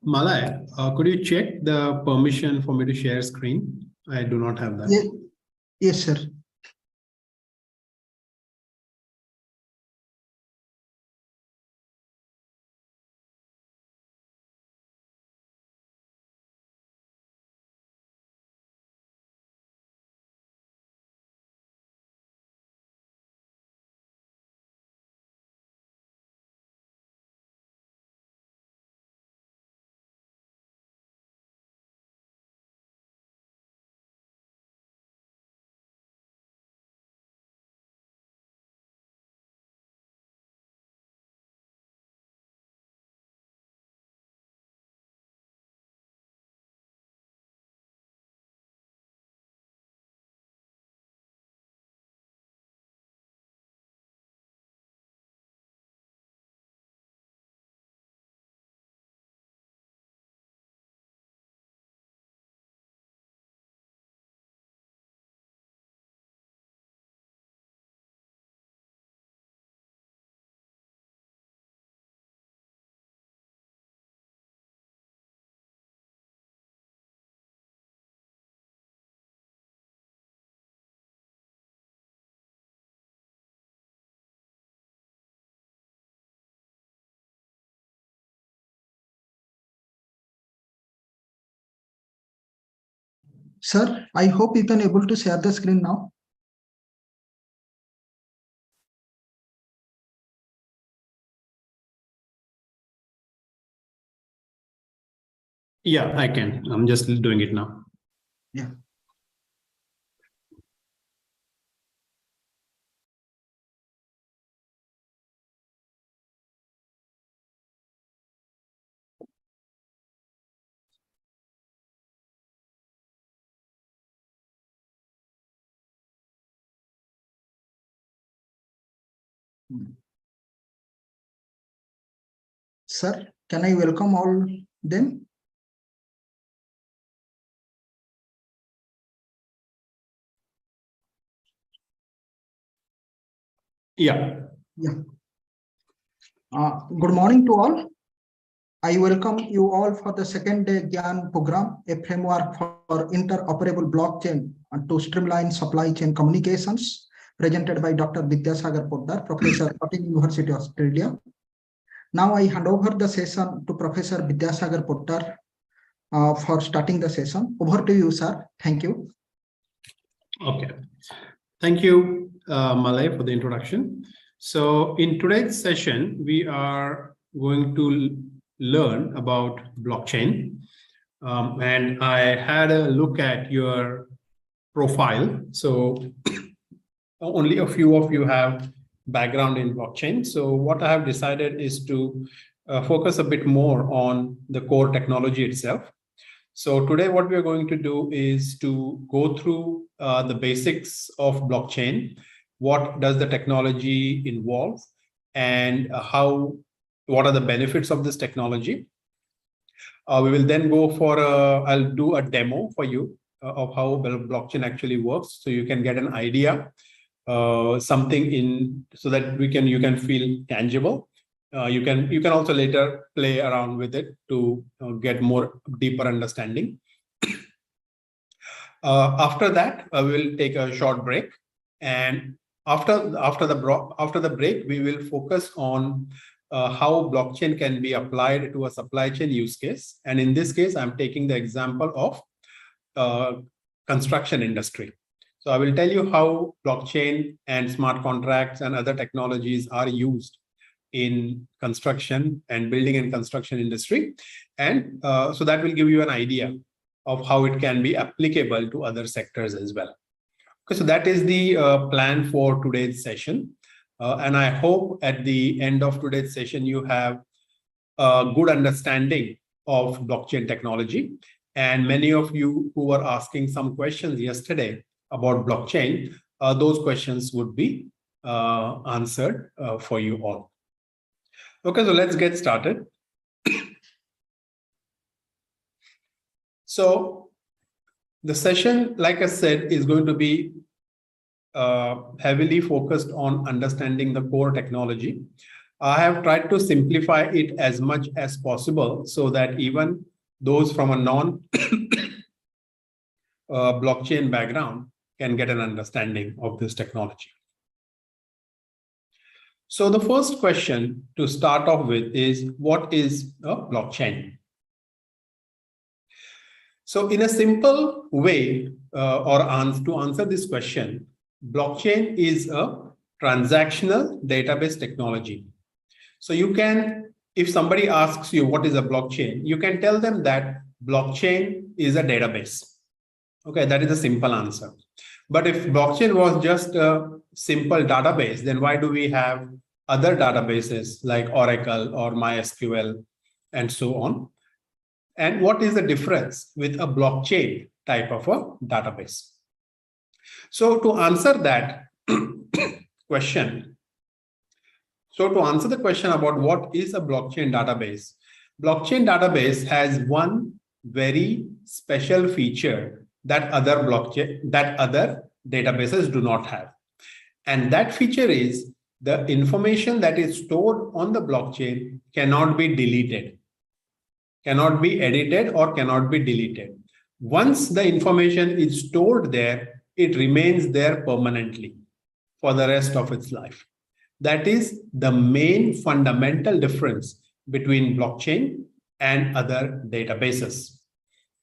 Malay, could you check the permission for me to share screen? I do not have that. Yeah. Yes, sir. Sir, I hope you can able to share the screen now. Yeah, I can. I'm just doing it now. Yeah. Sir, can I welcome all them? Yeah. Yeah. Good morning to all. I welcome you all for the second day GIAN program, a framework for interoperable blockchain to streamline supply chain communications, presented by Dr. Vidyasagar Poddar, Professor at University of Australia. Now I hand over the session to Professor Vidyasagar Poddar for starting the session. Over to you, sir. Thank you. Okay. Thank you, Malay, for the introduction. So in today's session, we are going to learn about blockchain. And I had a look at your profile. So only a few of you have background in blockchain. So what I have decided is to focus a bit more on the core technology itself. So today what we are going to do is to go through the basics of blockchain. What does the technology involve, and what are the benefits of this technology? We will then go for I'll do a demo for you of how blockchain actually works, so you can get an idea, something in, so that you can feel tangible. You can also later play around with it to get more deeper understanding. After that, we'll take a short break, and after the break, we will focus on how blockchain can be applied to a supply chain use case. And in this case, I'm taking the example of construction industry. So I will tell you how blockchain and smart contracts and other technologies are used in construction and building and construction industry. And so that will give you an idea of how it can be applicable to other sectors as well. Okay, so that is the plan for today's session. And I hope at the end of today's session, you have a good understanding of blockchain technology. And many of you who were asking some questions yesterday about blockchain, those questions would be answered for you all. Okay, so let's get started. So the session, like I said, is going to be heavily focused on understanding the core technology. I have tried to simplify it as much as possible so that even those from a non blockchain background can get an understanding of this technology. So the first question to start off with is, what is a blockchain? So in a simple way, to answer this question, blockchain is a transactional database technology. So you can, if somebody asks you what is a blockchain, you can tell them that blockchain is a database. Okay, that is a simple answer. But if blockchain was just a simple database, then why do we have other databases like Oracle or MySQL and so on? And what is the difference with a blockchain type of a database? So to answer that question, to answer the question about what is a blockchain database has one very special feature that other databases do not have. And that feature is the information that is stored on the blockchain cannot be deleted, cannot be edited, or cannot be deleted. Once the information is stored there, it remains there permanently for the rest of its life. That is the main fundamental difference between blockchain and other databases.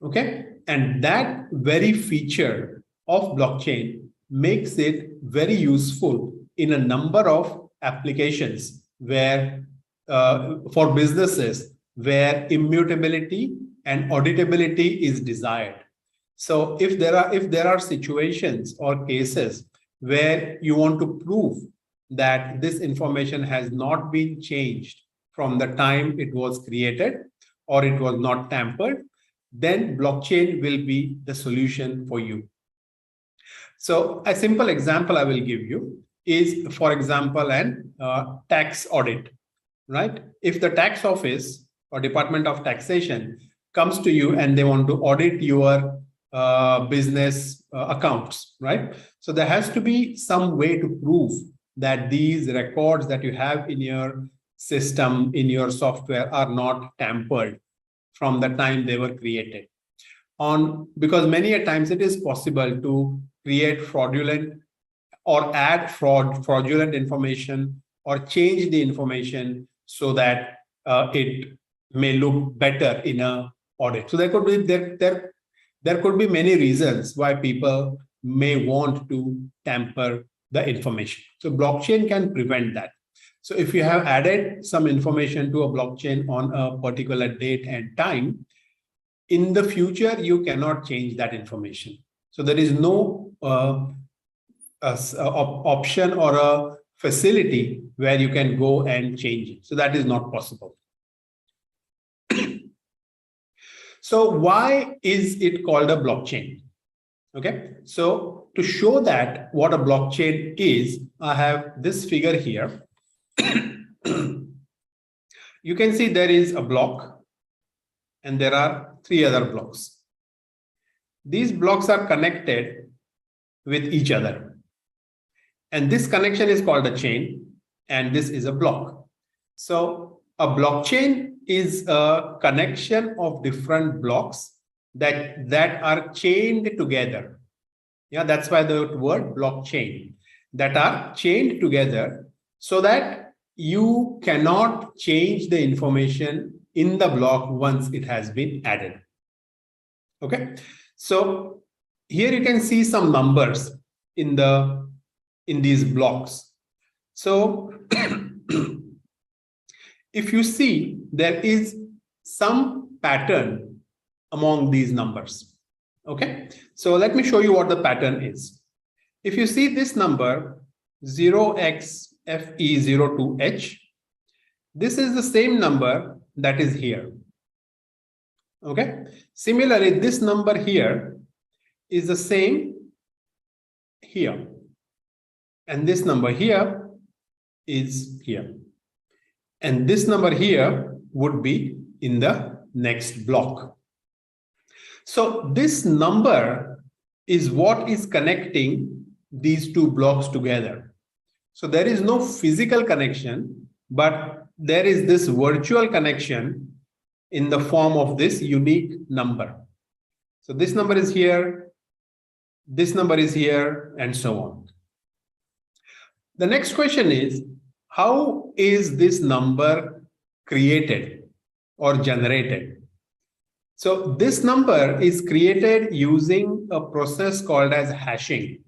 Okay, and that very feature of blockchain makes it very useful in a number of applications where for businesses where immutability and auditability is desired. So if there are situations or cases where you want to prove that this information has not been changed from the time it was created or it was not tampered, then blockchain will be the solution for you. So a simple example I will give you is, for example, an tax audit, right? If the tax office or Department of Taxation comes to you and they want to audit your business accounts, right? So there has to be some way to prove that these records that you have in your system, in your software, are not tampered from the time they were created. Because many a times it is possible to create fraudulent or add fraudulent information or change the information so that it may look better in a audit. So there could be many reasons why people may want to tamper the information. So blockchain can prevent that. So if you have added some information to a blockchain on a particular date and time, in the future, you cannot change that information. So there is no option or a facility where you can go and change it. So that is not possible. So why is it called a blockchain? Okay, so to show that what a blockchain is, I have this figure here. You can see there is a block and there are 3 other blocks. These blocks are connected with each other. And this connection is called a chain, and this is a block. So a blockchain is a connection of different blocks that are chained together. Yeah, that's why the word blockchain, that are chained together so that you cannot change the information in the block once it has been added. Okay, so here you can see some numbers in these blocks. So if you see, there is some pattern among these numbers. Okay, so let me show you what the pattern is. If you see this number 0xFE02H, this is the same number that is here. Okay, similarly, this number here is the same here, and this number here is here, and this number here would be in the next block. So this number is what is connecting these 2 blocks together. So there is no physical connection but there is this virtual connection in the form of this unique number. So this number is here, this number is here, and so on. The next question is, how is this number created or generated? So this number is created using a process called as hashing.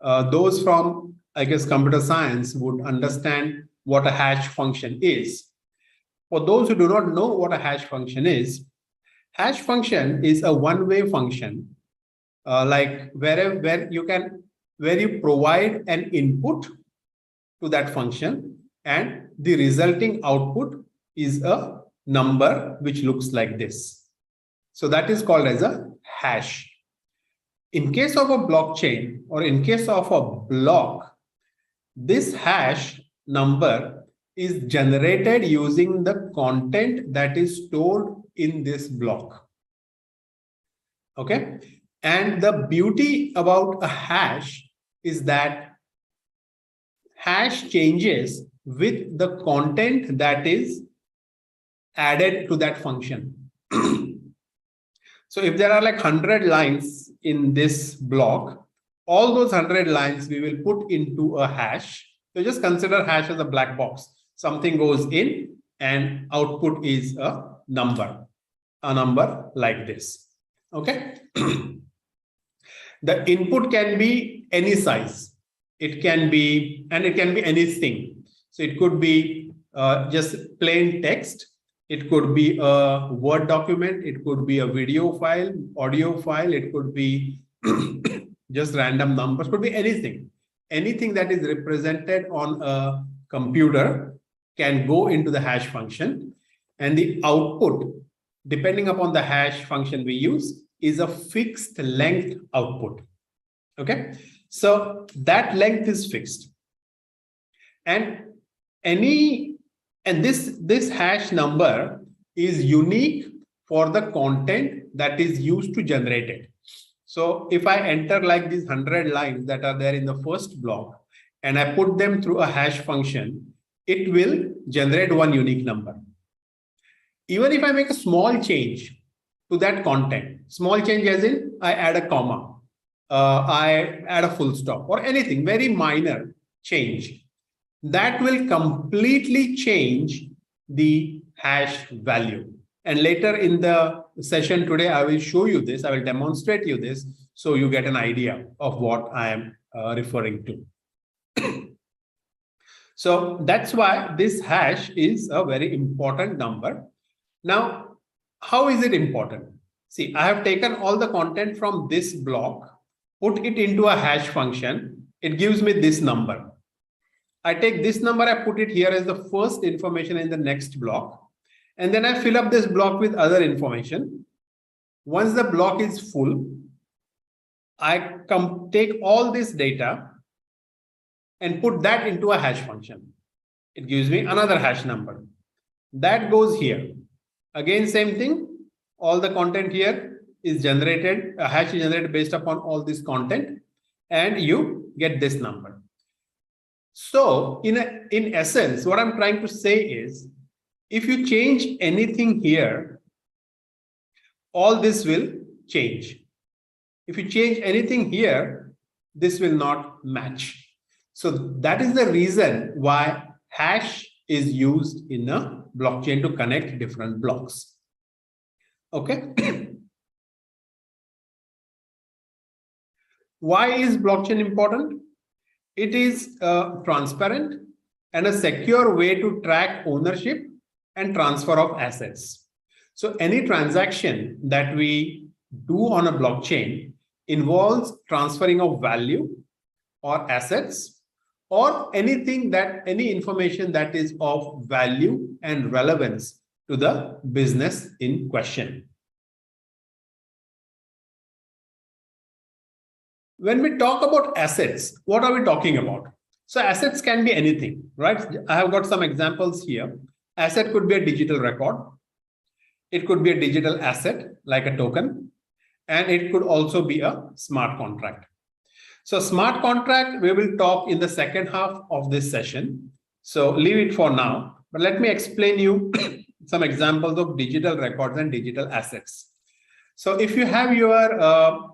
Those from, I guess, computer science would understand what a hash function is. For those who do not know what a hash function is a one-way function, like where you provide an input to that function, and the resulting output is a number which looks like this. So that is called as a hash. In case of a blockchain or in case of a block, this hash number is generated using the content that is stored in this block. Okay. And the beauty about a hash is that hash changes with the content that is added to that function. So if there are like 100 lines in this block, all those 100 lines we will put into a hash. So just consider hash as a black box. Something goes in and output is a number like this. Okay. The input can be any size. It can be anything. So it could be just plain text. It could be a Word document. It could be a video file, audio file. It could be just random numbers. It could be anything. Anything that is represented on a computer can go into the hash function. And the output, depending upon the hash function we use, is a fixed length output. Okay. So that length is fixed. And this hash number is unique for the content that is used to generate it. So if I enter like these 100 lines that are there in the first block and I put them through a hash function, it will generate one unique number. Even if I make a small change to that content, small change as in I add a comma, I add a full stop or anything, very minor change, that will completely change the hash value. And later in the session today, I will show you this. I will demonstrate you this so you get an idea of what I am referring to. So that's why this hash is a very important number. Now, how is it important? See, I have taken all the content from this block, put it into a hash function. It gives me this number. I take this number, I put it here as the first information in the next block. And then I fill up this block with other information. Once the block is full, I take all this data and put that into a hash function. It gives me another hash number. That goes here. Again, same thing. All the content here is generated, a hash is generated based upon all this content, and you get this number. So in essence, what I'm trying to say is, if you change anything here, all this will change. If you change anything here, this will not match. So that is the reason why hash is used in a blockchain to connect different blocks. Okay. Why is blockchain important? It is transparent and a secure way to track ownership and transfer of assets. So any transaction that we do on a blockchain involves transferring of value or assets or any information that is of value and relevance to the business in question. When we talk about assets, what are we talking about? So assets can be anything, right? I have got some examples here. Asset could be a digital record. It could be a digital asset like a token, and it could also be a smart contract. So smart contract, we will talk in the second half of this session. So leave it for now, but let me explain you some examples of digital records and digital assets. So if you have your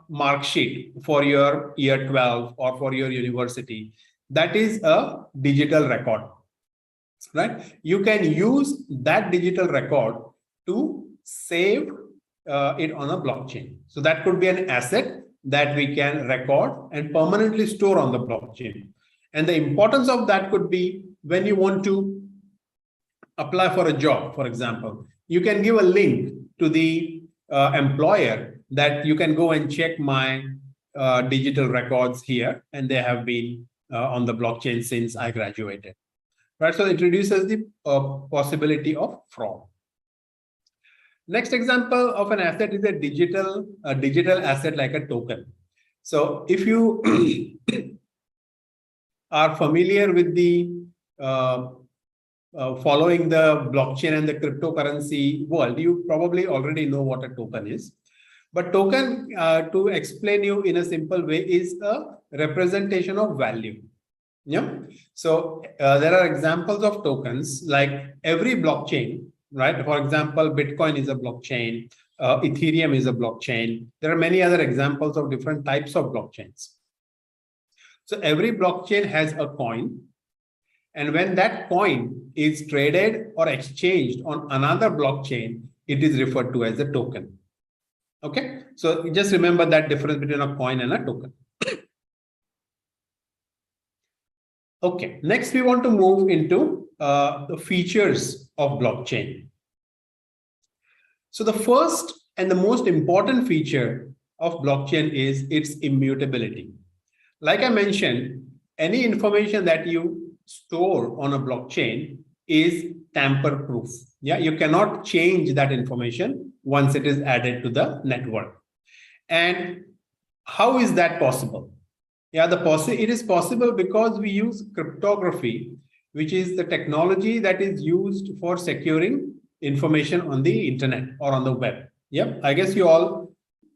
mark sheet for your year 12 or for your university, that is a digital record, right? You can use that digital record to save it on a blockchain. So that could be an asset that we can record and permanently store on the blockchain. And the importance of that could be when you want to apply for a job, for example, you can give a link to the employer that you can go and check my digital records here, and they have been on the blockchain since I graduated. Right, so it reduces the possibility of fraud. Next example of an asset is a digital asset like a token. So if you are familiar with the following the blockchain and the cryptocurrency world, you probably already know what a token is. But token, to explain you in a simple way, is a representation of value. Yeah. So there are examples of tokens like every blockchain, right? For example, Bitcoin is a blockchain, Ethereum is a blockchain. There are many other examples of different types of blockchains. So every blockchain has a coin. And when that coin is traded or exchanged on another blockchain, it is referred to as a token. Okay. So just remember that difference between a coin and a token. Okay, next we want to move into the features of blockchain. So the first and the most important feature of blockchain is its immutability. Like I mentioned, any information that you store on a blockchain is tamper-proof. Yeah, you cannot change that information once it is added to the network. And how is that possible? Yeah, it is possible because we use cryptography, which is the technology that is used for securing information on the internet or on the web. Yeah, I guess you all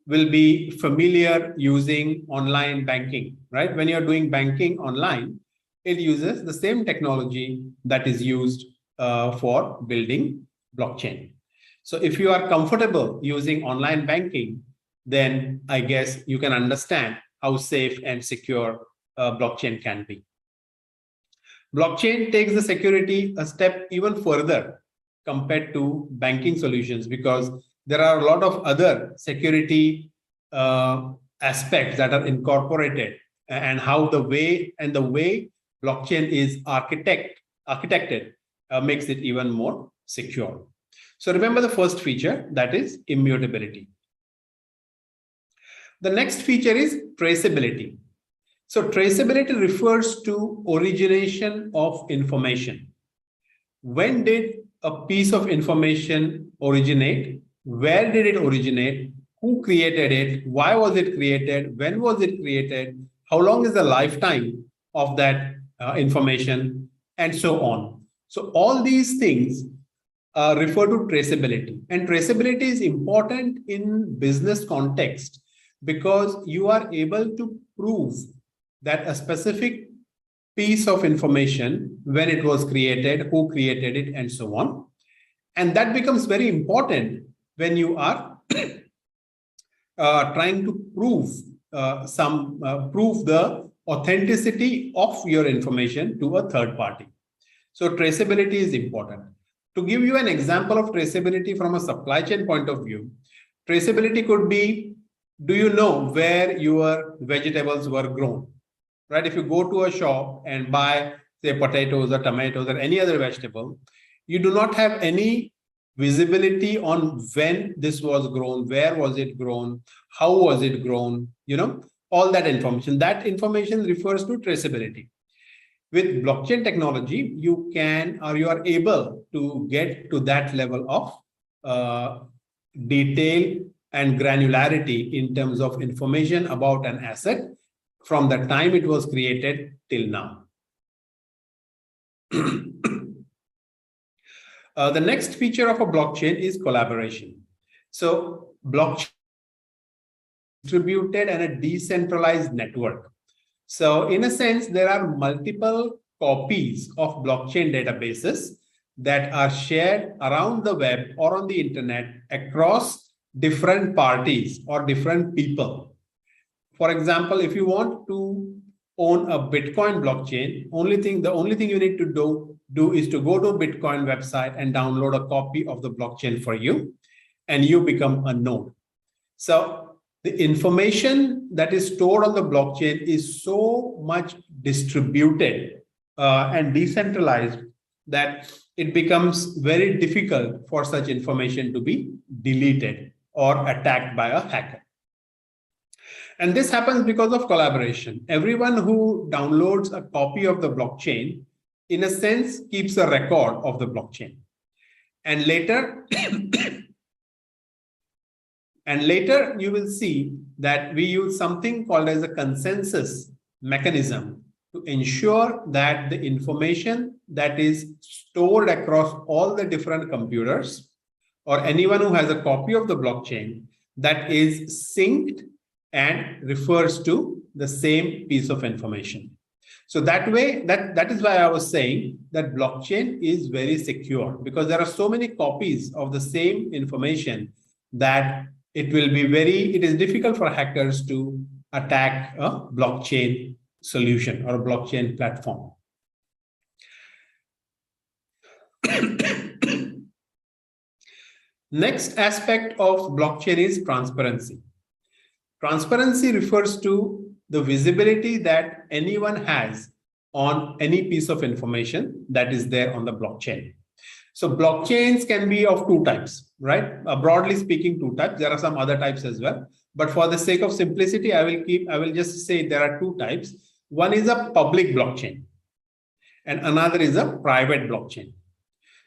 will be familiar using online banking, right? When you're doing banking online, it uses the same technology that is used for building blockchain. So if you are comfortable using online banking, then I guess you can understand how safe and secure blockchain can be. Blockchain takes the security a step even further compared to banking solutions, because there are a lot of other security aspects that are incorporated, and how the way blockchain is architected makes it even more secure. So remember the first feature, that is immutability. The next feature is traceability. So traceability refers to origination of information. When did a piece of information originate? Where did it originate? Who created it? Why was it created? When was it created? How long is the lifetime of that information? And so on. So all these things refer to traceability. And traceability is important in business context, because you are able to prove that a specific piece of information, when it was created, who created it, and so on. And that becomes very important when you are trying to prove the authenticity of your information to a third party. So traceability is important. To give you an example of traceability from a supply chain point of view, traceability could be, do you know where your vegetables were grown? Right? If you go to a shop and buy, say, potatoes or tomatoes or any other vegetable, you do not have any visibility on when this was grown, where was it grown, how was it grown, all that information. That information refers to traceability. With blockchain technology, you are able to get to that level of detail and granularity in terms of information about an asset from the time it was created till now. The next feature of a blockchain is collaboration. So blockchain is distributed and a decentralized network. So in a sense, there are multiple copies of blockchain databases that are shared around the web or on the internet across different parties or different people. For example, if you want to own a Bitcoin blockchain, the only thing you need to do is to go to a Bitcoin website and download a copy of the blockchain for you, and you become a node. So the information that is stored on the blockchain is so much distributed and decentralized that it becomes very difficult for such information to be deleted or attacked by a hacker. And this happens because of collaboration. Everyone who downloads a copy of the blockchain, in a sense, keeps a record of the blockchain. And later, you will see that we use something called as a consensus mechanism to ensure that the information that is stored across all the different computers or anyone who has a copy of the blockchain, that is synced and refers to the same piece of information. So that way, that is why I was saying that blockchain is very secure, because there are so many copies of the same information that it is difficult for hackers to attack a blockchain solution or a blockchain platform. Next aspect of blockchain is transparency. Transparency refers to the visibility that anyone has on any piece of information that is there on the blockchain. So blockchains can be of two types, right? Broadly speaking, two types. There are some other types as well. But for the sake of simplicity, I will just say there are two types. One is a public blockchain and another is a private blockchain.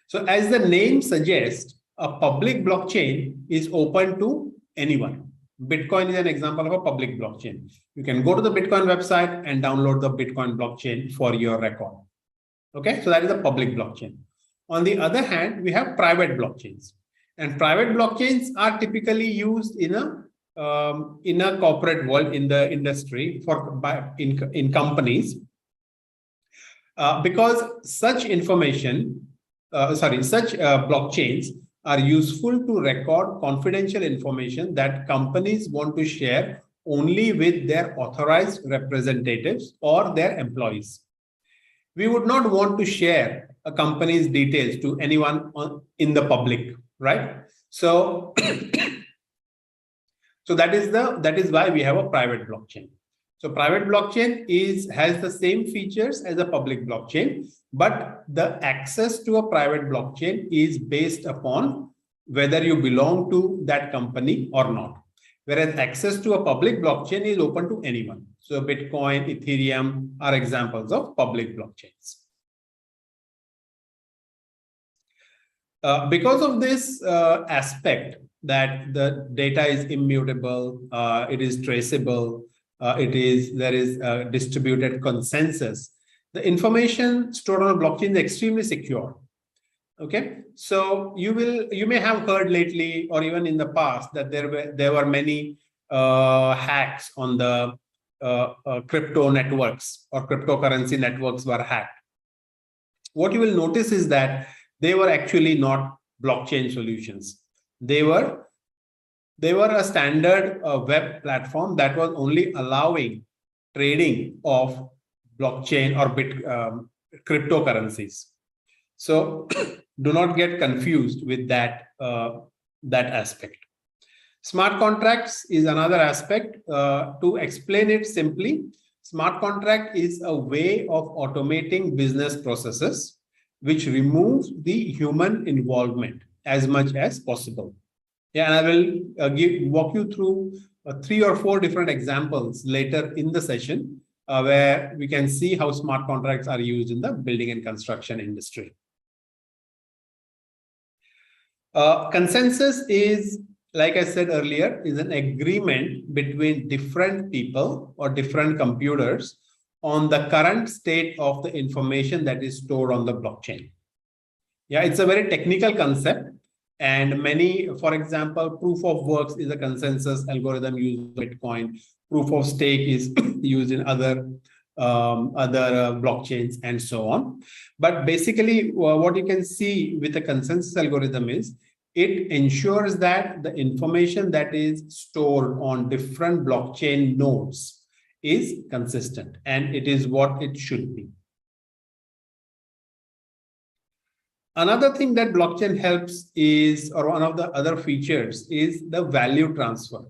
So as the name suggests, a public blockchain is open to anyone. Bitcoin is an example of a public blockchain. You can go to the Bitcoin website and download the Bitcoin blockchain for your record. Okay, so that is a public blockchain. On the other hand, we have private blockchains, and private blockchains are typically used in a corporate world, in the industry, in companies, because such blockchains are useful to record confidential information that companies want to share only with their authorized representatives or their employees. We would not want to share a company's details to anyone in the public, right? So, that is why we have a private blockchain. So private blockchain has the same features as a public blockchain, but the access to a private blockchain is based upon whether you belong to that company or not. Whereas access to a public blockchain is open to anyone. So Bitcoin, Ethereum are examples of public blockchains. Because of this aspect that the data is immutable, it is traceable, there is a distributed consensus, the information stored on a blockchain is extremely secure. Okay, so you may have heard lately or even in the past that there were many hacks on the crypto networks, or cryptocurrency networks were hacked. What you will notice is that they were actually not blockchain solutions. They were a standard web platform that was only allowing trading of blockchain or cryptocurrencies. So do not get confused with that aspect. Smart contracts is another aspect. To explain it simply, smart contract is a way of automating business processes which removes the human involvement as much as possible. Yeah, and I will walk you through 3 or 4 different examples later in the session where we can see how smart contracts are used in the building and construction industry. Consensus is, like I said earlier, is an agreement between different people or different computers on the current state of the information that is stored on the blockchain. Yeah, it's a very technical concept, and many, for example, proof of works is a consensus algorithm used in Bitcoin. Proof of stake is used in other other blockchains, and so on. But basically, what you can see with the consensus algorithm is it ensures that the information that is stored on different blockchain nodes is consistent, and it is what it should be. Another thing that blockchain helps is, or one of the other features, is the value transfer.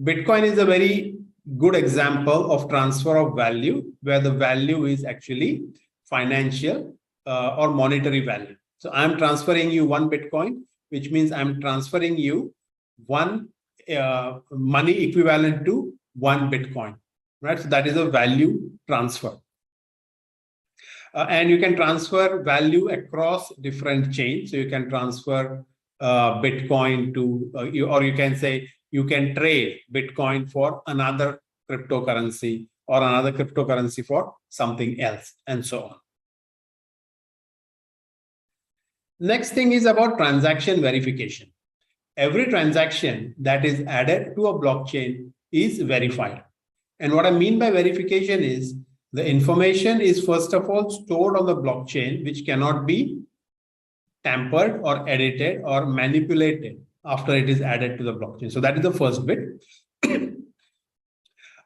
Bitcoin is a very good example of transfer of value, where the value is actually financial or monetary value. So I'm transferring you 1 Bitcoin, which means I'm transferring you one money equivalent to 1 Bitcoin, right? So that is a value transfer. And you can transfer value across different chains. So you can transfer Bitcoin to, or you can say you can trade Bitcoin for another cryptocurrency, or another cryptocurrency for something else, and so on. Next thing is about transaction verification. Every transaction that is added to a blockchain is verified. And what I mean by verification is the information is first of all stored on the blockchain, which cannot be tampered or edited or manipulated after it is added to the blockchain. So that is the first bit.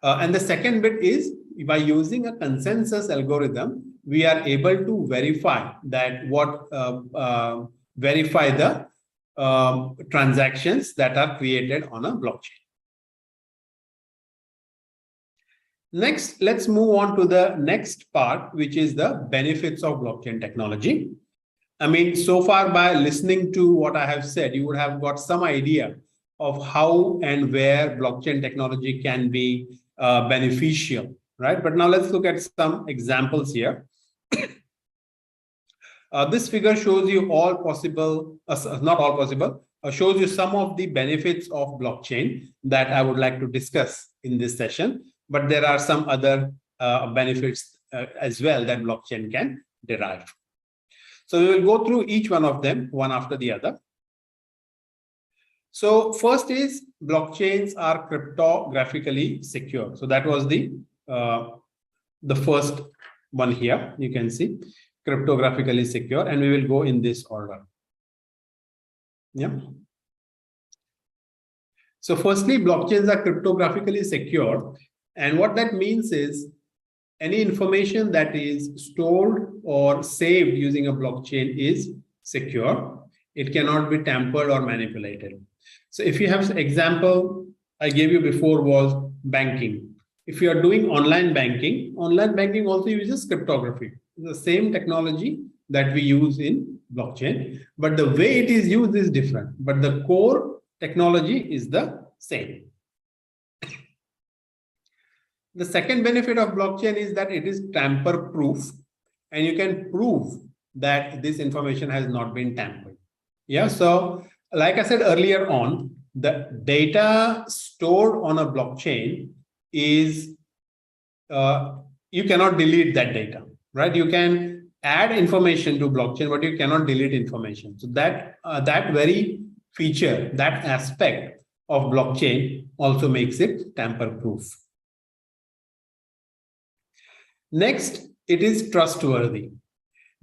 And the second bit is, by using a consensus algorithm, we are able to verify that verify the transactions that are created on a blockchain. Next, let's move on to the next part, which is the benefits of blockchain technology. I mean, so far by listening to what I have said, you would have got some idea of how and where blockchain technology can be beneficial, right? But now let's look at some examples here. This figure shows you all possible, not all possible, shows you some of the benefits of blockchain that I would like to discuss in this session. But there are some other benefits as well that blockchain can derive. So we will go through each one of them, one after the other. So first is, blockchains are cryptographically secure. So that was the first one here. You can see cryptographically secure, and we will go in this order. Yeah. So firstly, blockchains are cryptographically secure. And what that means is, any information that is stored or saved using a blockchain is secure. It cannot be tampered or manipulated. So if you have an example I gave you before was banking. If you are doing online banking also uses cryptography. The same technology that we use in blockchain, but the way it is used is different. But the core technology is the same. The second benefit of blockchain is that it is tamper-proof, and you can prove that this information has not been tampered. Yeah, so like I said earlier on, the data stored on a blockchain is, you cannot delete that data, right? You can add information to blockchain, but you cannot delete information. So that very feature, that aspect of blockchain also makes it tamper-proof. Next, it is trustworthy,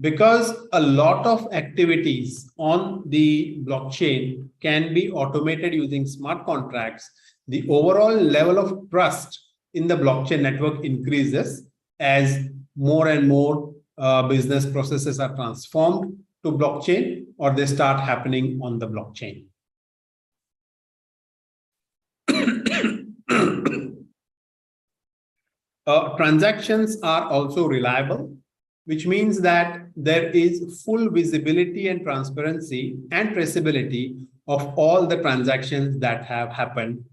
because a lot of activities on the blockchain can be automated using smart contracts. The overall level of trust in the blockchain network increases as more and more business processes are transformed to blockchain, or they start happening on the blockchain. Transactions are also reliable, which means that there is full visibility and transparency and traceability of all the transactions that have happened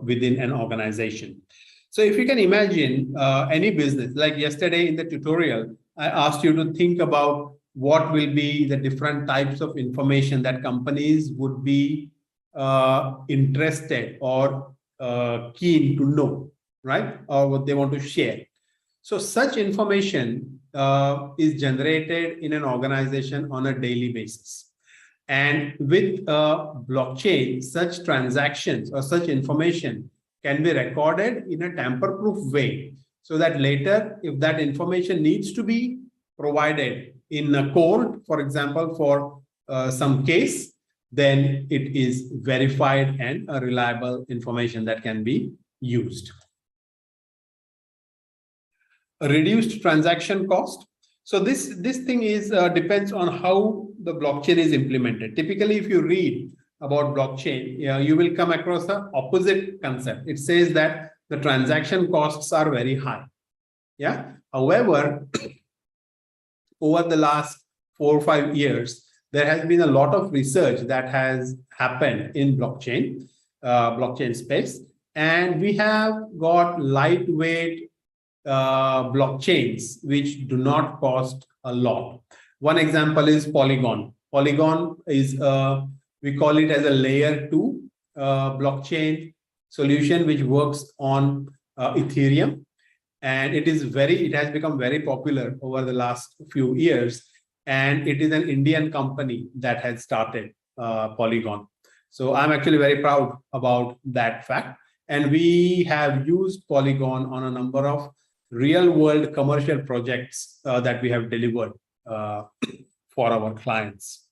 within an organization. So if you can imagine any business, like yesterday in the tutorial, I asked you to think about what will be the different types of information that companies would be interested or keen to know, right? Or what they want to share. So such information is generated in an organization on a daily basis. And with blockchain, such transactions or such information can be recorded in a tamper-proof way. so that later, if that information needs to be provided in a court, for example, for some case, then it is verified and a reliable information that can be used. A reduced transaction cost. So this thing is depends on how the blockchain is implemented. Typically, if you read about blockchain, you will come across the opposite concept. It says that the transaction costs are very high. Yeah. However, over the last 4 or 5 years, there has been a lot of research that has happened in blockchain space, and we have got lightweight blockchains which do not cost a lot. One example is Polygon. Polygon is we call it as a layer 2 blockchain solution which works on Ethereum, and it has become very popular over the last few years, and it is an Indian company that has started Polygon. So I'm actually very proud about that fact, and we have used Polygon on a number of real world commercial projects that we have delivered for our clients.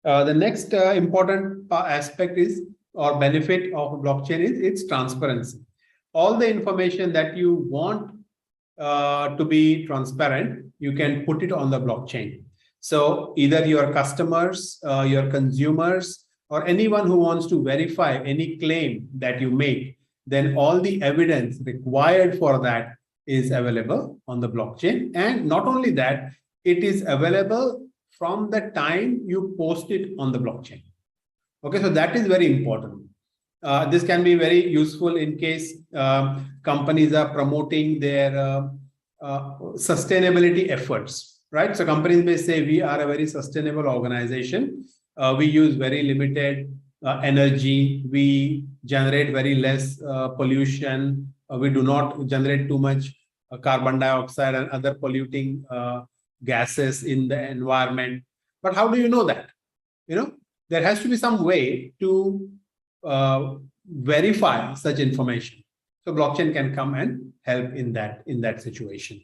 The next important aspect is, or benefit of blockchain is its transparency. All the information that you want to be transparent, you can put it on the blockchain. So either your customers, your consumers, or anyone who wants to verify any claim that you make, then all the evidence required for that is available on the blockchain. And not only that, it is available from the time you post it on the blockchain. Okay, so that is very important. This can be very useful in case companies are promoting their sustainability efforts, right? So companies may say, we are a very sustainable organization. We use very limited energy. We generate very less pollution. We do not generate too much carbon dioxide and other polluting gases in the environment. But how do you know that? You know, there has to be some way to verify such information. So blockchain can come and help in that situation.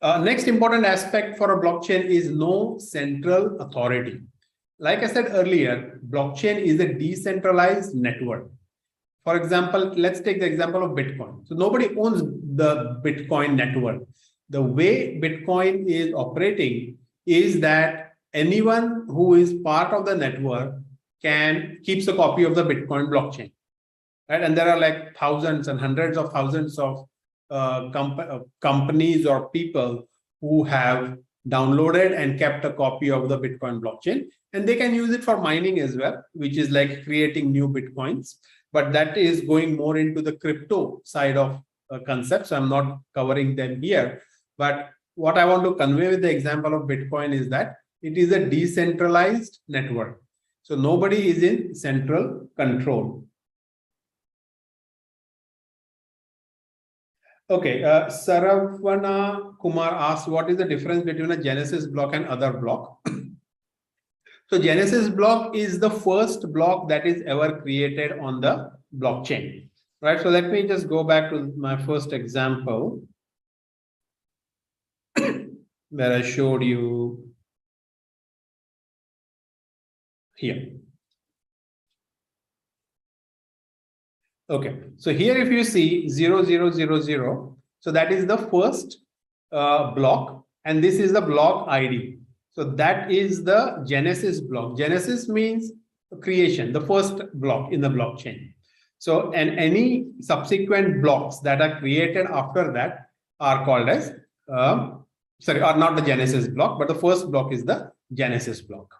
Next important aspect for a blockchain is no central authority. Like I said earlier, blockchain is a decentralized network. For example, let's take the example of Bitcoin. So nobody owns the Bitcoin network. The way Bitcoin is operating is that anyone who is part of the network keeps a copy of the Bitcoin blockchain, right? And there are like thousands and hundreds of thousands of companies or people who have downloaded and kept a copy of the Bitcoin blockchain, and they can use it for mining as well, which is like creating new Bitcoins. But that is going more into the crypto side of concepts. So I'm not covering them here. But what I want to convey with the example of Bitcoin is that it is a decentralized network. So nobody is in central control. Okay, Saravana Kumar asked, what is the difference between a Genesis block and other block? So Genesis block is the first block that is ever created on the blockchain, right? So let me just go back to my first example where I showed you here. Okay, so here if you see 0000, so that is the first block, and this is the block ID. So that is the Genesis block. Genesis means creation, the first block in the blockchain. So, and any subsequent blocks that are created after that are called as, are not the Genesis block, but the first block is the Genesis block.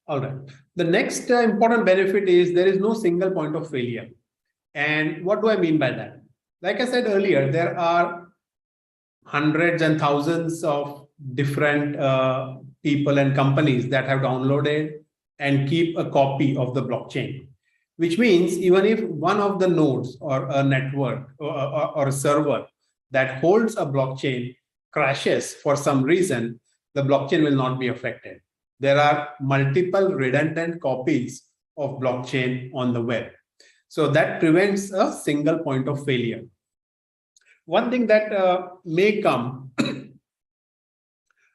All right. The next important benefit is there is no single point of failure. And what do I mean by that? Like I said earlier, there are hundreds and thousands of different people and companies that have downloaded and keep a copy of the blockchain, which means even if one of the nodes or a network or a server that holds a blockchain crashes for some reason, the blockchain will not be affected. There are multiple redundant copies of blockchain on the web. So that prevents a single point of failure. One thing that may come,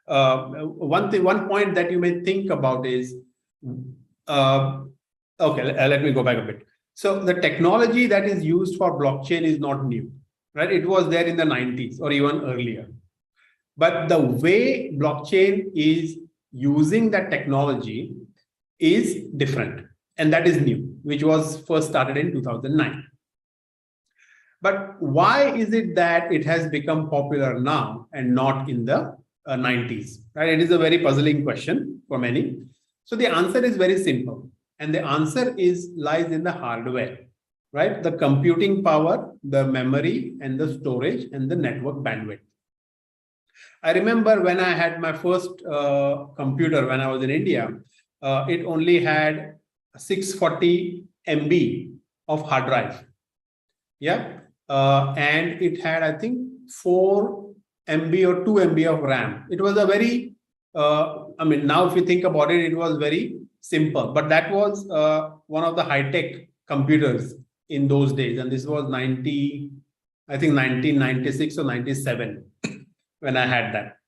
one point that you may think about is, let me go back a bit. So the technology that is used for blockchain is not new, right? It was there in the 90s or even earlier. But the way blockchain is using that technology is different. And that is new, which was first started in 2009. But why is it that it has become popular now and not in the 90s? Right? It is a very puzzling question for many. So the answer is very simple. And the answer lies in the hardware, right? The computing power, the memory, and the storage, and the network bandwidth. I remember when I had my first computer when I was in India, it only had 640 MB of hard drive. Yeah. And it had, I think, 4 MB or 2 MB of RAM. It was a very, now if you think about it, it was very simple, but that was one of the high-tech computers in those days. And this was 1996 or 97 when I had that.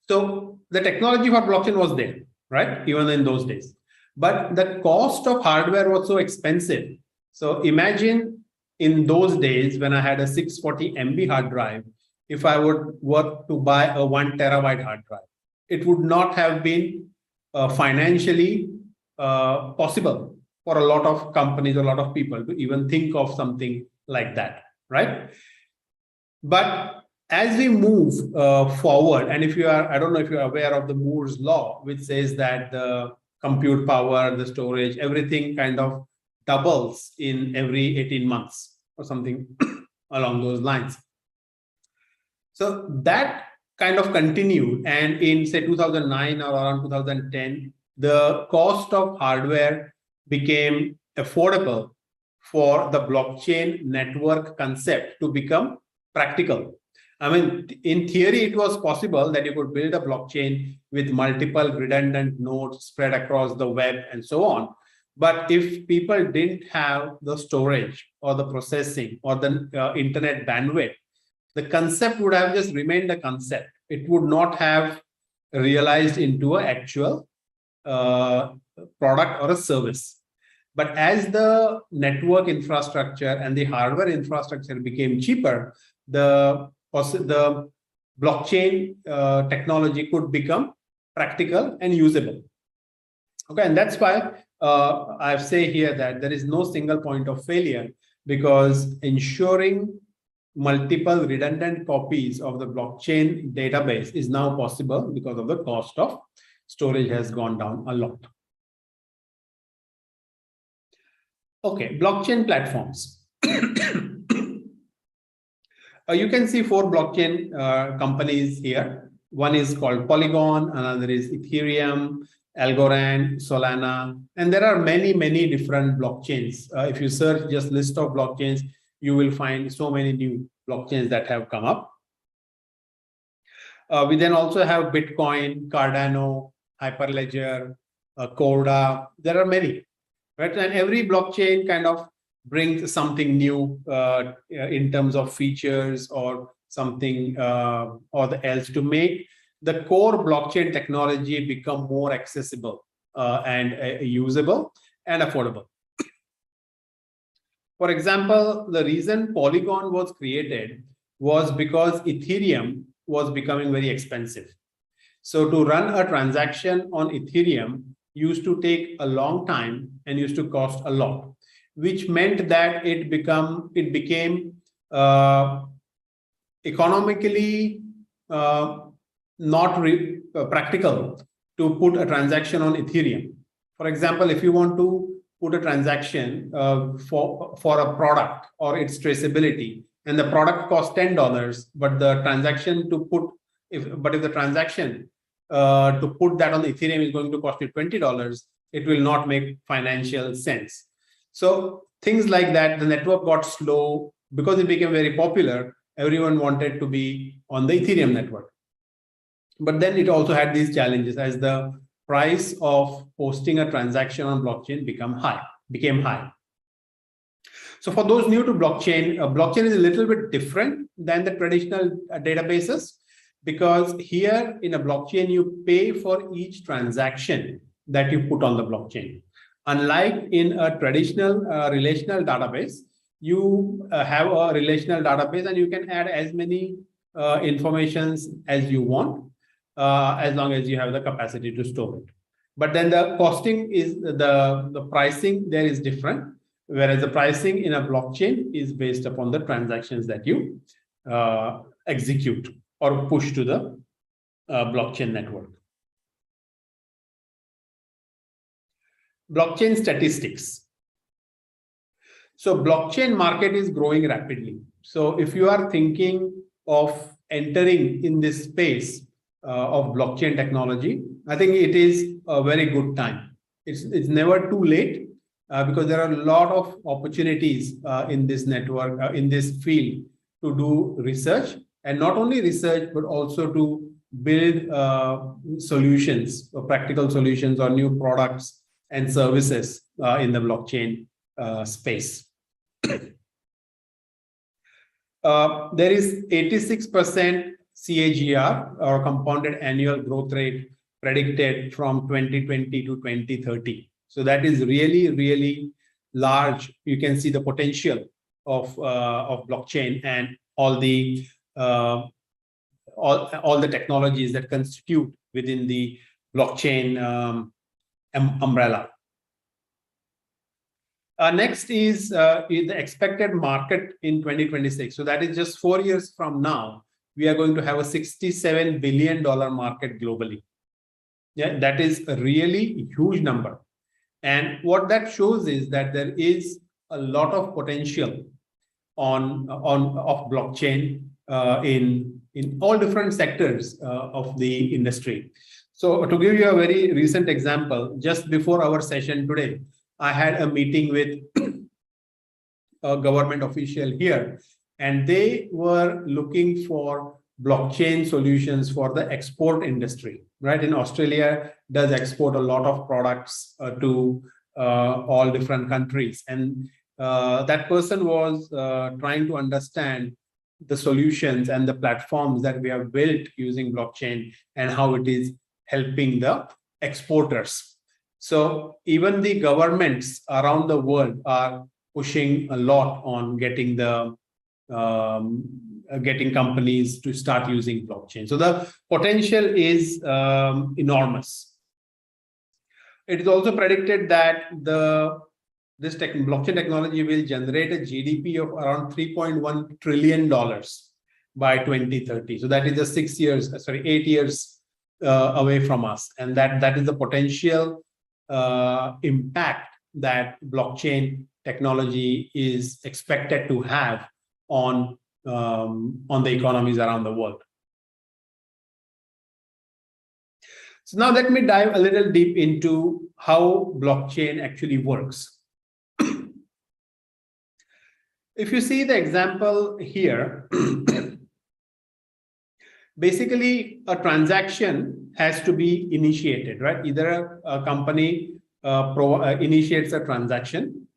So the technology for blockchain was there, right? Even in those days. But the cost of hardware was so expensive. So imagine in those days when I had a 640 MB hard drive, if I would work to buy a 1 terabyte hard drive, it would not have been financially possible for a lot of companies, a lot of people to even think of something like that, right? But as we move forward, and if you are, I don't know if you're aware of the Moore's law, which says that the compute power, the storage, everything kind of doubles in every 18 months or something along those lines. So that kind of continued, and in say 2009 or around 2010, the cost of hardware became affordable for the blockchain network concept to become practical. I mean, in theory, it was possible that you could build a blockchain with multiple redundant nodes spread across the web and so on. But if people didn't have the storage or the processing or the internet bandwidth, the concept would have just remained a concept. It would not have realized into an actual product or a service. But as the network infrastructure and the hardware infrastructure became cheaper, the blockchain technology could become practical and usable. Okay, and that's why I say here that there is no single point of failure, because ensuring multiple redundant copies of the blockchain database is now possible because of the cost of storage has gone down a lot. Okay, blockchain platforms. You can see 4 blockchain companies here. One is called Polygon, another is Ethereum, Algorand, Solana, and there are many, many different blockchains. If you search just list of blockchains, you will find so many new blockchains that have come up. We then also have Bitcoin, Cardano, Hyperledger, Corda. There are many, right? And every blockchain kind of brings something new in terms of features or something or the else to make the core blockchain technology become more accessible and usable and affordable. For example, the reason Polygon was created was because Ethereum was becoming very expensive. So to run a transaction on Ethereum used to take a long time and used to cost a lot, which meant that it became economically not practical to put a transaction on Ethereum. For example, if you want to put a transaction for a product or its traceability, and the product costs $10, but the transaction to put But if the transaction to put that on the Ethereum is going to cost you $20, it will not make financial sense. So things like that, the network got slow because it became very popular. Everyone wanted to be on the Ethereum network. But then it also had these challenges as the price of posting a transaction on blockchain became high. So for those new to blockchain, blockchain is a little bit different than the traditional databases, because here in a blockchain, you pay for each transaction that you put on the blockchain. Unlike in a traditional relational database, you have a relational database and you can add as many informations as you want, as long as you have the capacity to store it. But then the costing is the pricing there is different, whereas the pricing in a blockchain is based upon the transactions that you execute or push to the blockchain network. Blockchain statistics. So blockchain market is growing rapidly. So if you are thinking of entering in this space of blockchain technology, I think it is a very good time. It's never too late because there are a lot of opportunities in this network, in this field to do research, and not only research, but also to build solutions, or practical solutions or new products and services in the blockchain space. There is 86% CAGR, or compounded annual growth rate, predicted from 2020 to 2030. So that is really, really large. You can see the potential of blockchain and all the technologies that constitute within the blockchain umbrella. Next is the expected market in 2026. So that is just 4 years from now. We are going to have a $67 billion market globally. Yeah, that is a really huge number. And what that shows is that there is a lot of potential of blockchain in all different sectors of the industry. So to give you a very recent example, just before our session today, I had a meeting with a government official here, and they were looking for blockchain solutions for the export industry, right? In Australia, does export a lot of products to all different countries. And that person was trying to understand the solutions and the platforms that we have built using blockchain and how it is helping the exporters. So even the governments around the world are pushing a lot on getting the getting companies to start using blockchain. So the potential is enormous. It is also predicted that this blockchain technology will generate a GDP of around $3.1 trillion by 2030. So that is just 8 years away from us. And that is the potential impact that blockchain technology is expected to have on the economies around the world. So now let me dive a little deep into how blockchain actually works. If you see the example here, basically a transaction has to be initiated, right? Either a company initiates a transaction.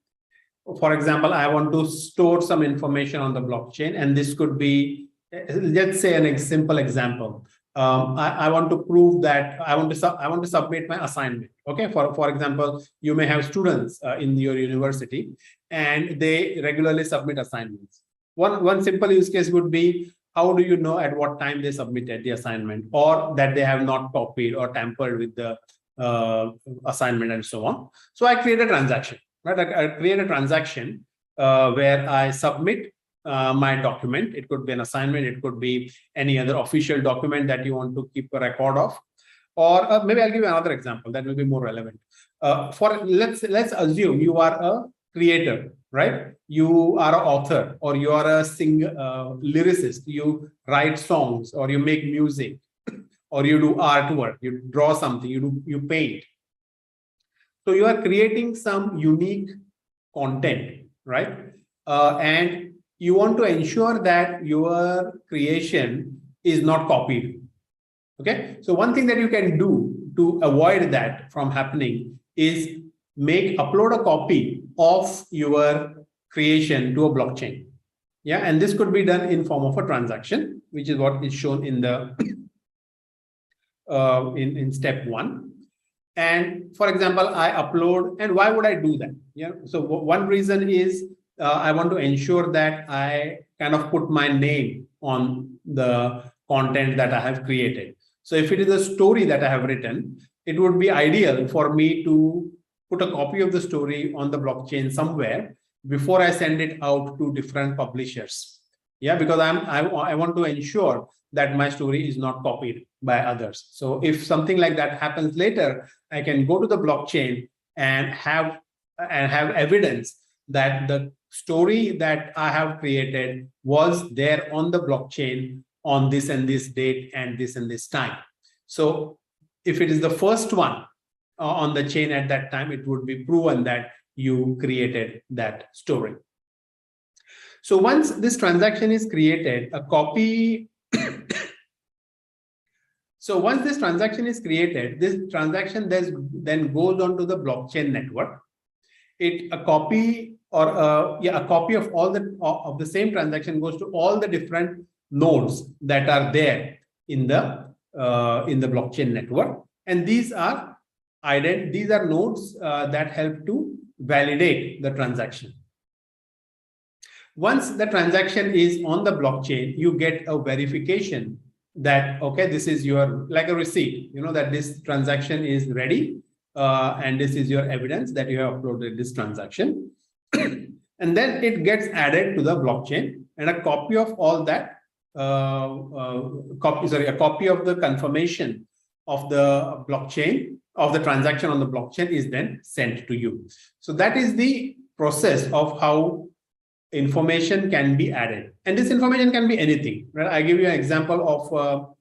For example, I want to store some information on the blockchain, and this could be, let's say, a simple example. I want to prove that I want to submit my assignment. Okay, for example, you may have students in your university, and they regularly submit assignments. One simple use case would be, how do you know at what time they submitted the assignment, or that they have not copied or tampered with the assignment and so on? So I create a transaction, right? I create a transaction where I submit my document. It could be an assignment, it could be any other official document that you want to keep a record of, or maybe I'll give you another example that will be more relevant. Let's assume you are a creator, right? You are an author, or you are a lyricist. You write songs or you make music, or you do artwork, you draw something, you paint. So you are creating some unique content, right? And you want to ensure that your creation is not copied. Okay, so one thing that you can do to avoid that from happening is upload a copy of your creation to a blockchain. Yeah, and this could be done in form of a transaction, which is what is shown in the in step 1. And for example, I upload, and why would I do that? Yeah, so one reason is I want to ensure that I kind of put my name on the content that I have created. So if it is a story that I have written, it would be ideal for me to put a copy of the story on the blockchain somewhere before I send it out to different publishers. Yeah, because I want to ensure that my story is not copied by others. So if something like that happens later, I can go to the blockchain and have evidence that the story that I have created was there on the blockchain on this and this date and this time. So if it is the first one on the chain at that time, it would be proven that you created that story. So once this transaction is created, a copy so once this transaction is created, this transaction then goes onto the blockchain network. A copy of all the same transaction goes to all the different nodes that are there in the blockchain network, and these are nodes that help to validate the transaction. Once the transaction is on the blockchain, you get a verification that, okay, this is your, like a receipt, that this transaction is ready, and this is your evidence that you have uploaded this transaction. And then it gets added to the blockchain, and a copy of all that, a copy of the confirmation of the blockchain, of the transaction on the blockchain is then sent to you. So that is the process of how information can be added, and this information can be anything, right? I give you an example of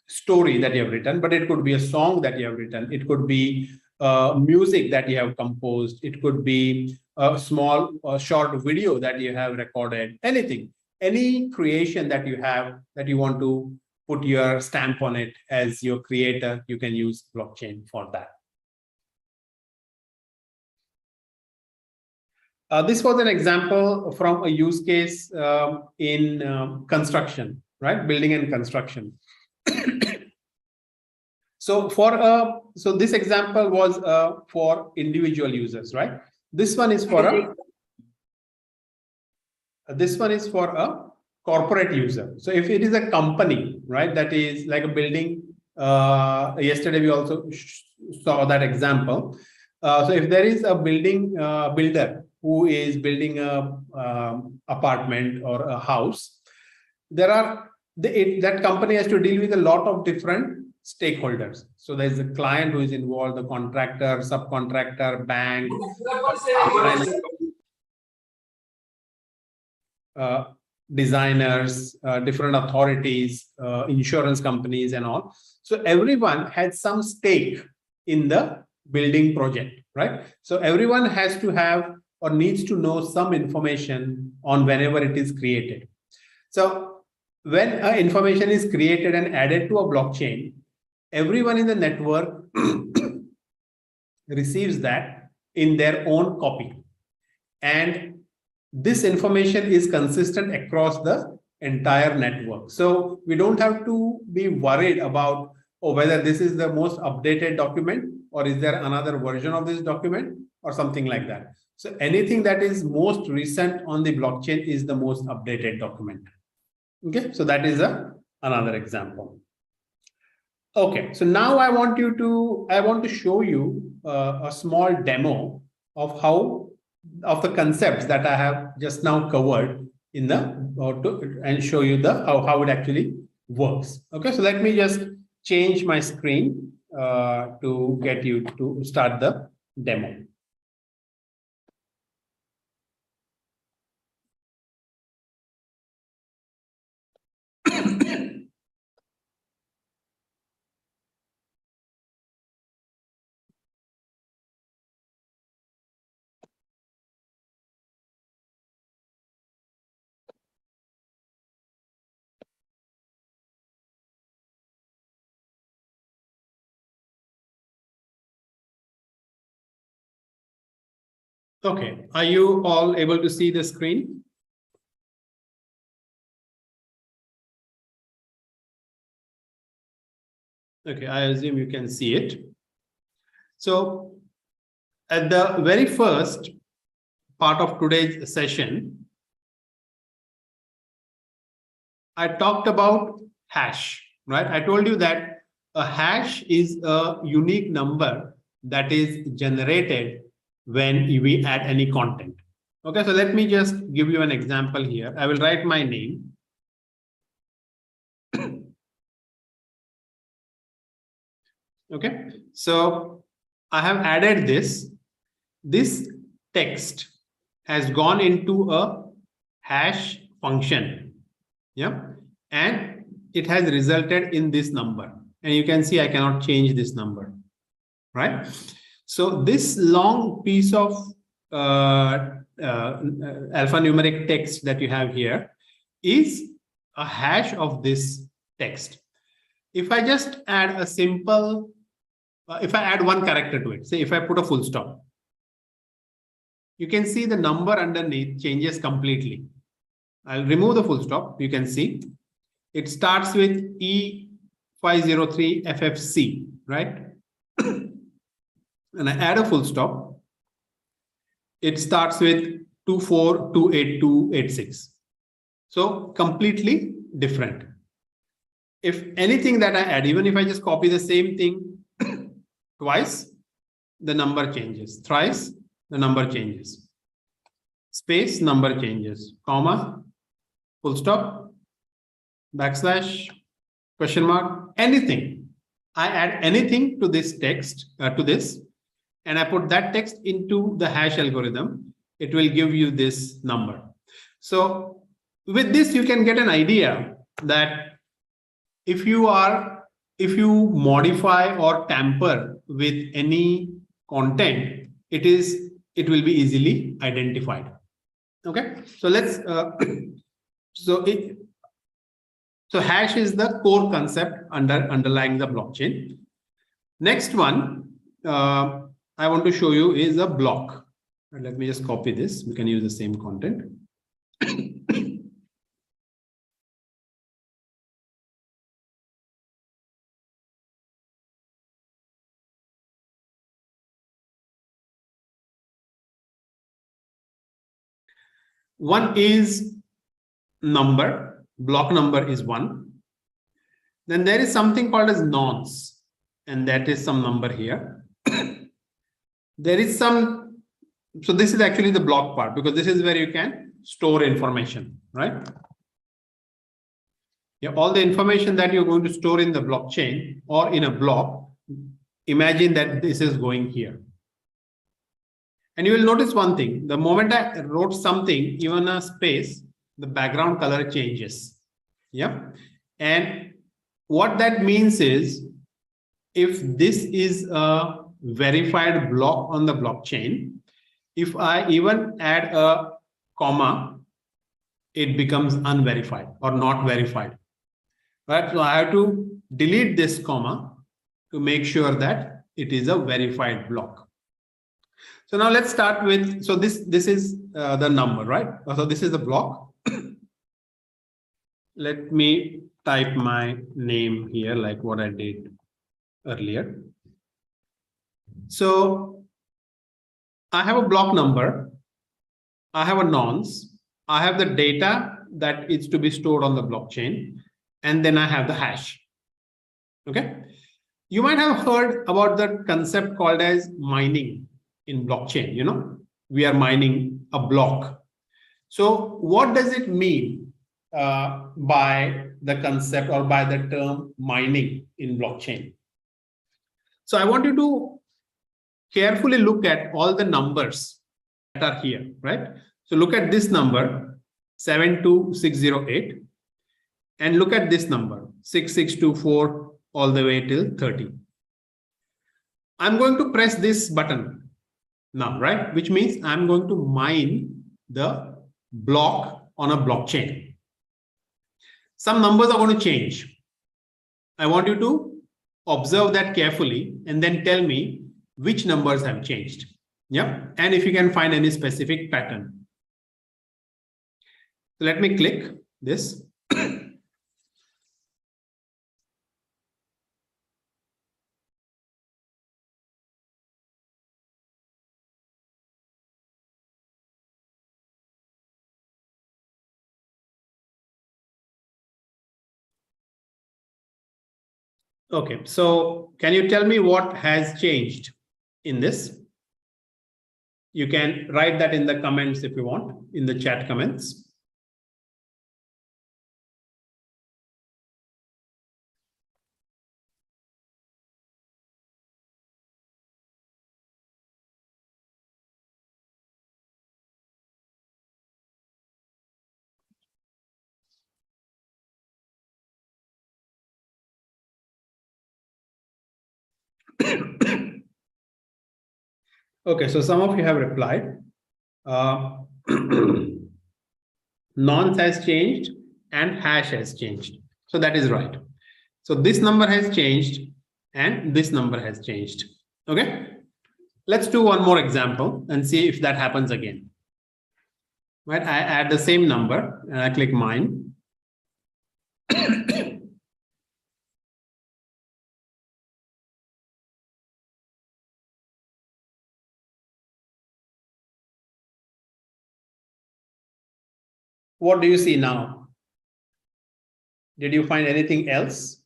story that you have written, but it could be a song that you have written, it could be music that you have composed, it could be a small short video that you have recorded, anything, any creation that you have that you want to put your stamp on it as your creator, you can use blockchain for that. This was an example from a use case in construction, right? Building and construction. So this example was for individual users, right? This one is for a corporate user. So if it is a company, right, that is like a building. Yesterday we also saw that example. So if there is a building builder who is building a apartment or a house, that company has to deal with a lot of different stakeholders. So there's a client who is involved, the contractor, subcontractor, bank, designers, different authorities, insurance companies and all. So everyone had some stake in the building project, right? So everyone has to have or needs to know some information on whenever it is created. So when information is created and added to a blockchain, everyone in the network receives that in their own copy. And this information is consistent across the entire network. So we don't have to be worried about whether this is the most updated document or is there another version of this document or something like that. So anything that is most recent on the blockchain is the most updated document. Okay, so that is another example. Okay, so now I want to show you a small demo of the concepts that I have just now covered in and show you how it actually works. Okay, so let me just change my screen to get you to start the demo. Okay, are you all able to see the screen? Okay, I assume you can see it. So at the very first part of today's session, I talked about hash, right? I told you that a hash is a unique number that is generated when we add any content. Okay, so let me just give you an example here. I will write my name. Okay, so I have added this. This text has gone into a hash function. Yeah, and it has resulted in this number. And you can see I cannot change this number, right? So this long piece of alphanumeric text that you have here is a hash of this text. If I just add a simple, if I add one character to it, say if I put a full stop, you can see the number underneath changes completely. I'll remove the full stop. You can see it starts with E503FFC, right? And I add a full stop. It starts with 2428286. So completely different. If anything that I add, even if I just copy the same thing twice, the number changes. Thrice, the number changes. Space, number changes. Comma, full stop, backslash, question mark, anything. I add anything to this text, to this, and I put that text into the hash algorithm. It will give you this number. So with this, you can get an idea that if you modify or tamper with any content, it will be easily identified. Okay, so let's so hash is the core concept underlying the blockchain. Next one I want to show you is a block. Let me just copy this. We can use the same content. One is number, block number is 1. Then there is something called as nonce, and that is some number here. There is some, so this is actually the block part, because this is where you can store information, right? Yeah, all the information that you're going to store in the blockchain or in a block, imagine that this is going here. And you will notice one thing, the moment I wrote something, even a space, the background color changes. Yeah. And what that means is, if this is a verified block on the blockchain, if I even add a comma, it becomes unverified or not verified. Right? So I have to delete this comma to make sure that it is a verified block. So now let's start with, so this is the number, right? So this is the block. Let me type my name here, like what I did earlier. So I have a block number. I have a nonce. I have the data that is to be stored on the blockchain. And then I have the hash. Okay. You might have heard about the concept called as mining in blockchain. You know, we are mining a block. So what does it mean by the concept or by the term mining in blockchain? So I want you to carefully look at all the numbers that are here, right? So look at this number 72608 and look at this number 6624 all the way till 30. I'm going to press this button now, right? Which means I'm going to mine the block on a blockchain. Some numbers are going to change. I want you to observe that carefully and then tell me which numbers have changed. Yeah, and if you can find any specific pattern. So let me click this. Okay, so can you tell me what has changed in this? You can write that in the comments if you want, in the chat comments. Okay, so some of you have replied. Nonce has changed and hash has changed. So that is right. So this number has changed and this number has changed. Okay, let's do one more example and see if that happens again. Right, I add the same number and I click mine. What do you see now? Did you find anything else?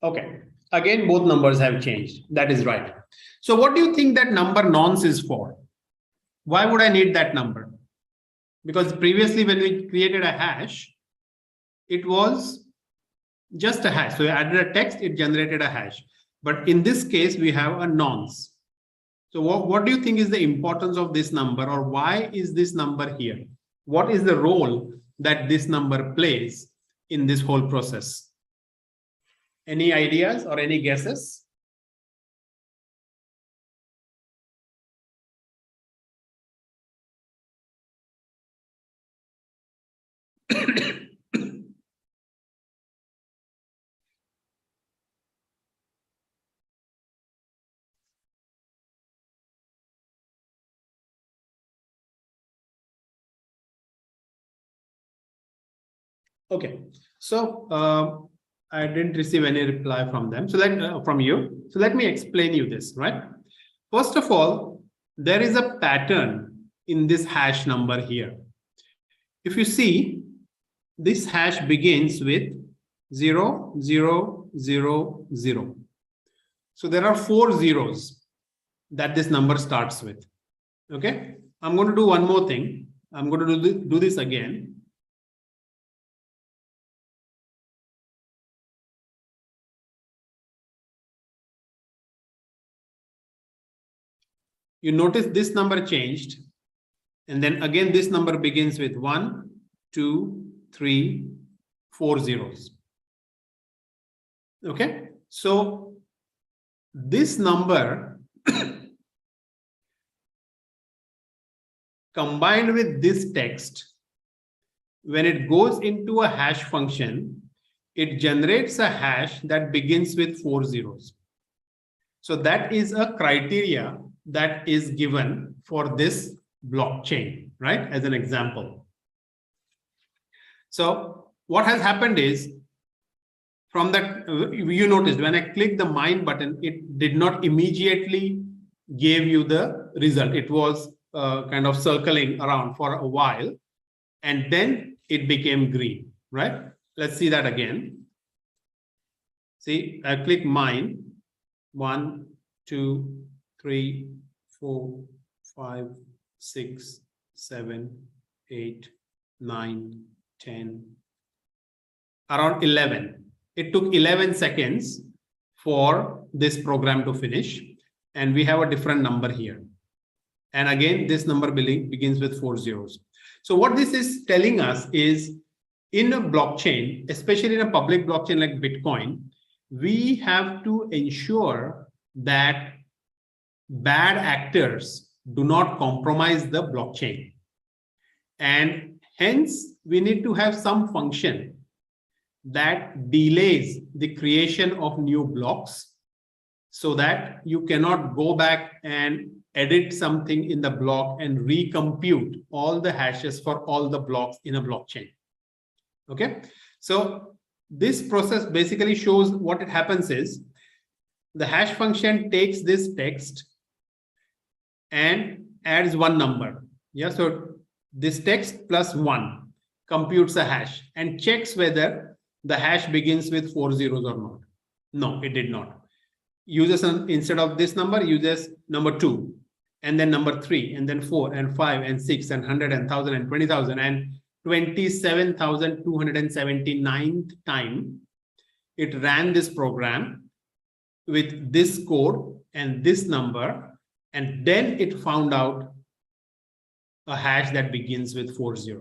Okay, again, both numbers have changed. That is right. So what do you think that number nonce is for? Why would I need that number? Because previously when we created a hash, it was just a hash. So we added a text, it generated a hash. But in this case, we have a nonce. So what do you think is the importance of this number, or why is this number here? What is the role that this number plays in this whole process? Any ideas or any guesses? Okay, so I didn't receive any reply from them. So from you. So let me explain you this, right? First of all, there is a pattern in this hash number here. If you see, this hash begins with 0, 0, 0, 0. So there are 4 zeros that this number starts with. Okay, I'm going to do one more thing. I'm going to do this again. You notice this number changed. And then again, this number begins with 1, 2, 3, 4 zeros. Okay, so this number combined with this text, when it goes into a hash function, it generates a hash that begins with 4 zeros. So that is a criteria that is given for this blockchain, right? As an example. So what has happened is, from that, you noticed when I clicked the mine button, it did not immediately give you the result. It was kind of circling around for a while, and then it became green, right? Let's see that again. See, I click mine. 1, 2, 3, 4, 5, 6, 7, 8, 9, 10, around 11. It took 11 seconds for this program to finish, and we have a different number here. And again, this number begins with 4 zeros. So what this is telling us is, in a blockchain, especially in a public blockchain like Bitcoin, we have to ensure that bad actors do not compromise the blockchain. And hence, we need to have some function that delays the creation of new blocks so that you cannot go back and edit something in the block and recompute all the hashes for all the blocks in a blockchain. Okay, so this process basically shows what it happens is the hash function takes this text and adds one number. Yeah, so this text plus 1 computes a hash and checks whether the hash begins with 4 zeros or not. No, it did not. Uses instead of this number, uses number 2, and then number 3, and then 4, and 5, and 6, and 100, and 1,000, and 20,000, and 27,279th time it ran this program with this code and this number, and then it found out a hash that begins with 40.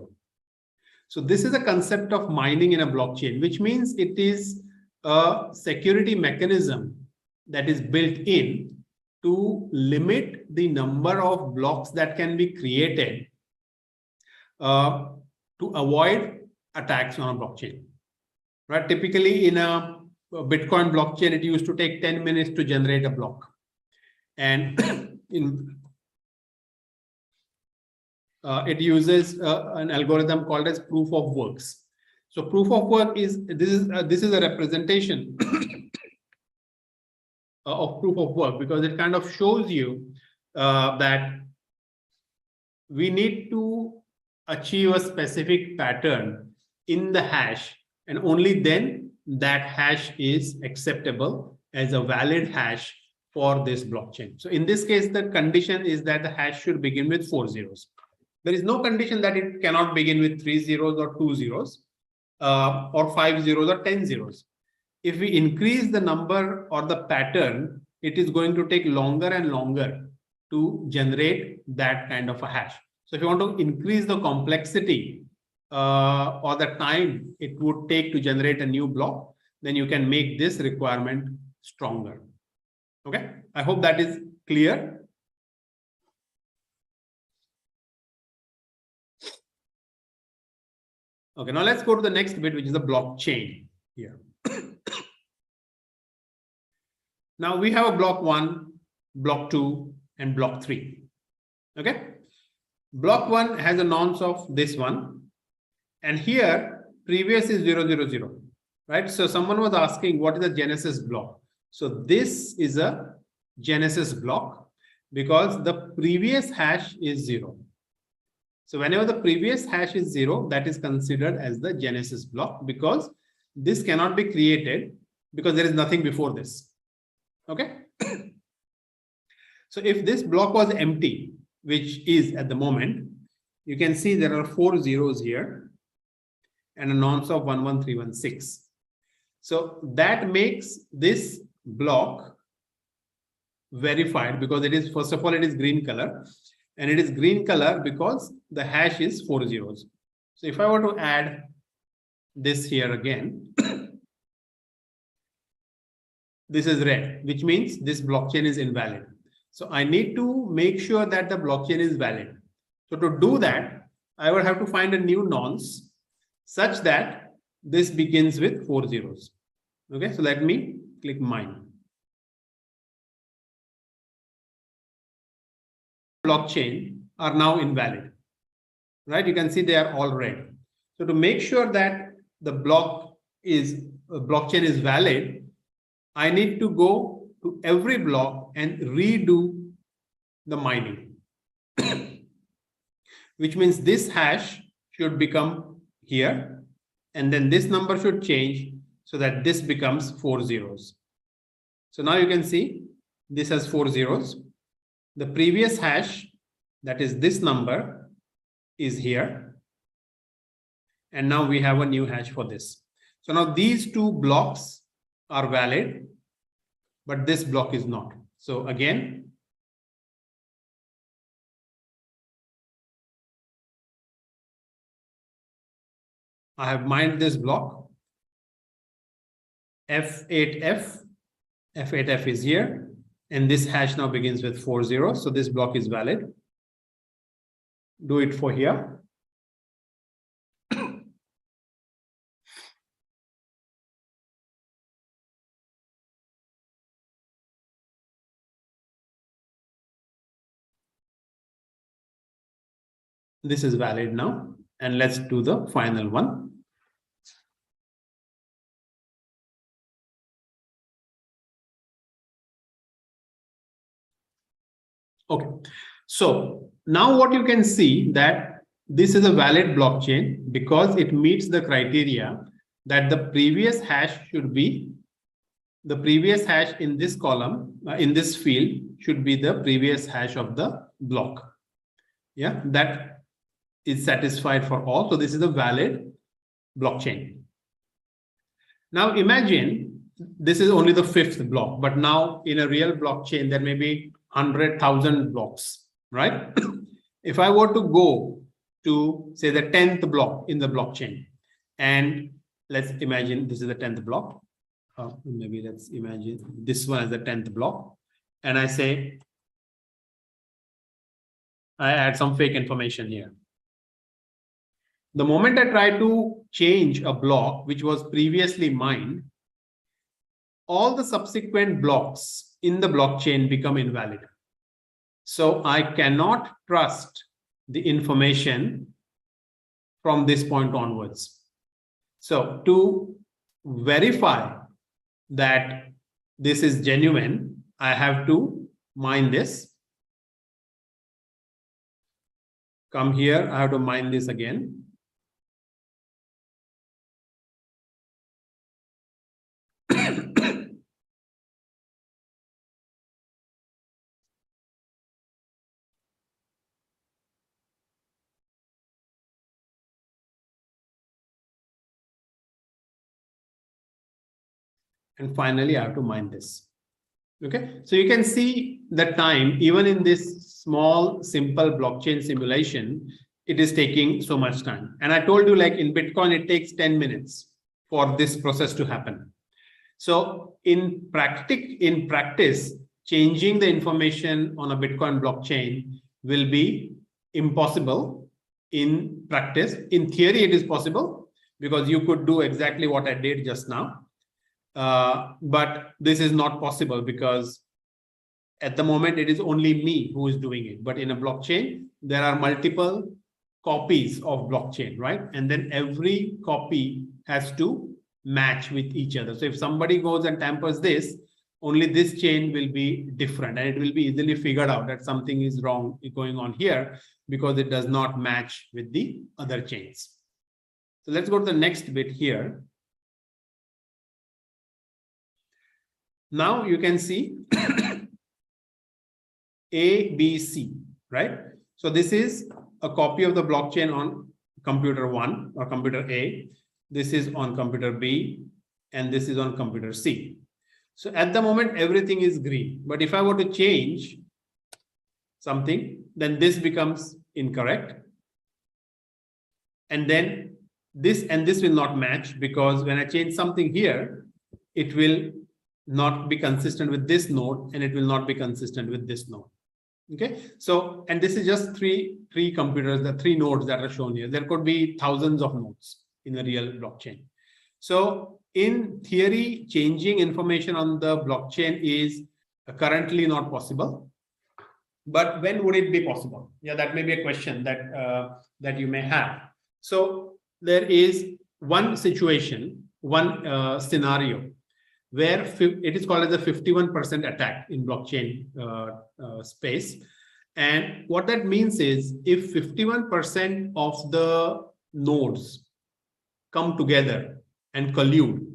So this is a concept of mining in a blockchain, which means it is a security mechanism that is built in to limit the number of blocks that can be created to avoid attacks on a blockchain. Right? Typically in a Bitcoin blockchain, it used to take 10 minutes to generate a block. And it uses an algorithm called as proof of works. So proof of work is this is a representation of proof of work, because it kind of shows you that we need to achieve a specific pattern in the hash, and only then that hash is acceptable as a valid hash for this blockchain. So in this case, the condition is that the hash should begin with 4 zeros. There is no condition that it cannot begin with 3 zeros or 2 zeros or 5 zeros or 10 zeros. If we increase the number or the pattern, it is going to take longer and longer to generate that kind of a hash. So if you want to increase the complexity or the time it would take to generate a new block, then you can make this requirement stronger. Okay, I hope that is clear. Okay, now let's go to the next bit, which is the blockchain here. Now we have a block 1, block 2, and block 3. Okay, block 1 has a nonce of this one, and here previous is 000, right? So someone was asking what is a genesis block. So this is a genesis block because the previous hash is 0. So whenever the previous hash is 0, that is considered as the genesis block, because this cannot be created because there is nothing before this. Okay. So if this block was empty, which is at the moment, you can see there are 4 zeros here and a nonce of 11316. So that makes this block verified because it is, first of all, it is green color, and it is green color because the hash is 4 zeros. So if I were to add this here again, this is red, which means this blockchain is invalid. So I need to make sure that the blockchain is valid. So to do that, I would have to find a new nonce such that this begins with 4 zeros. Okay, so let me click mine. Blockchain are now invalid, right? You can see they are all red. So to make sure that the blockchain is valid, I need to go to every block and redo the mining, which means this hash should become here, and then this number should change so that this becomes 4 zeros. So now you can see this has 4 zeros. The previous hash, that is this number, is here. And now we have a new hash for this. So now these two blocks are valid, but this block is not. So again, I have mined this block. F8F is here. And this hash now begins with 4 zeros. So this block is valid. Do it for here. This is valid now. And let's do the final one. Okay. So now what you can see that this is a valid blockchain because it meets the criteria that the previous hash should be the previous hash in this column, in this field should be the previous hash of the block. Yeah, that is satisfied for all. So this is a valid blockchain. Now imagine this is only the 5th block, but now in a real blockchain, there may be 100,000 blocks, right? If I were to go to say the 10th block in the blockchain, and let's imagine this is the 10th block. Maybe let's imagine this one as the 10th block. And I say, I add some fake information here. The moment I try to change a block which was previously mined, all the subsequent blocks in the blockchain become invalid. So I cannot trust the information from this point onwards. So to verify that this is genuine, I have to mine this. Come here, I have to mine this again. And finally, I have to mine this. Okay, so you can see the time, even in this small, simple blockchain simulation, it is taking so much time. And I told you, like in Bitcoin, it takes 10 minutes for this process to happen. So in practice, changing the information on a Bitcoin blockchain will be impossible in practice. In theory, it is possible because you could do exactly what I did just now. But this is not possible because at the moment it is only me who is doing it. But in a blockchain, there are multiple copies of blockchain, right? And then every copy has to match with each other. So if somebody goes and tampers this, only this chain will be different and it will be easily figured out that something is wrong going on here because it does not match with the other chains. So let's go to the next bit here. Now you can see A, B, C, right? So this is a copy of the blockchain on computer 1 or computer A. This is on computer B, and this is on computer C. So at the moment, everything is green. But if I were to change something, then this becomes incorrect. And then this and this will not match because when I change something here, it will not be consistent with this node and it will not be consistent with this node. Okay, so and this is just three computers, the 3 nodes that are shown here. There could be thousands of nodes in a real blockchain. So in theory, changing information on the blockchain is currently not possible. But when would it be possible? Yeah, that may be a question that that you may have. So there is one situation, one scenario where it is called as a 51% attack in blockchain space. And what that means is if 51% of the nodes come together and collude,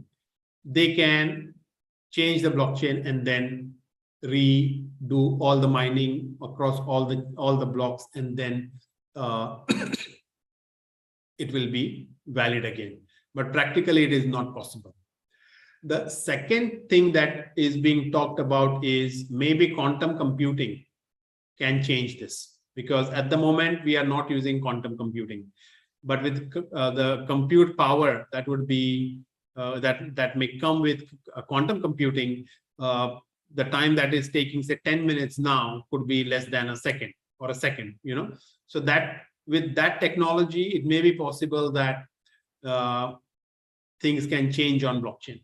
they can change the blockchain and then redo all the mining across all the blocks, and then it will be valid again. But practically, it is not possible. The second thing that is being talked about is maybe quantum computing can change this, because at the moment we are not using quantum computing, but with the compute power that would be that may come with quantum computing, the time that is taking, say, 10 minutes now could be less than a second or a second, So that with that technology, it may be possible that things can change on blockchain.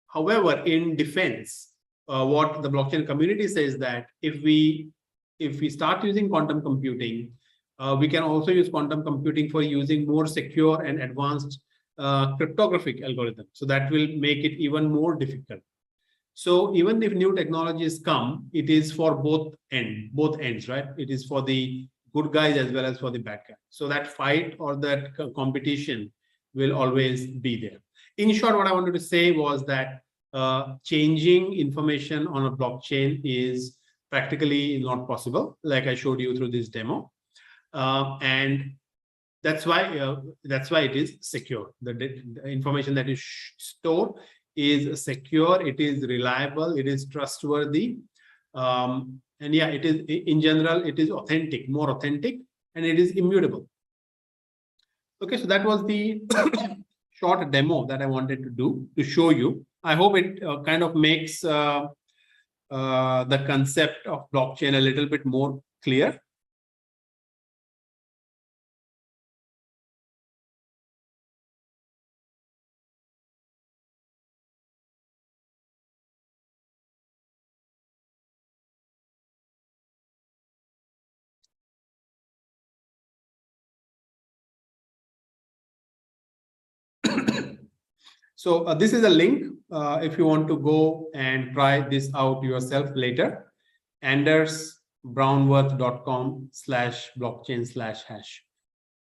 However, in defense, what the blockchain community says that if we start using quantum computing, we can also use quantum computing for using more secure and advanced cryptographic algorithms. So that will make it even more difficult. So even if new technologies come, it is for both ends, right? It is for the good guys as well as for the bad guys. So that fight or that competition will always be there. In short, what I wanted to say was that changing information on a blockchain is practically not possible, like I showed you through this demo. And that's why it is secure. The information that is stored is secure, it is reliable, it is trustworthy, and yeah, it is, in general, it is authentic, more authentic, and it is immutable. Okay, so that was the short demo that I wanted to do to show you. I hope it kind of makes the concept of blockchain a little bit more clear. So this is a link if you want to go and try this out yourself later. andersbrownworth.com/blockchain/hash.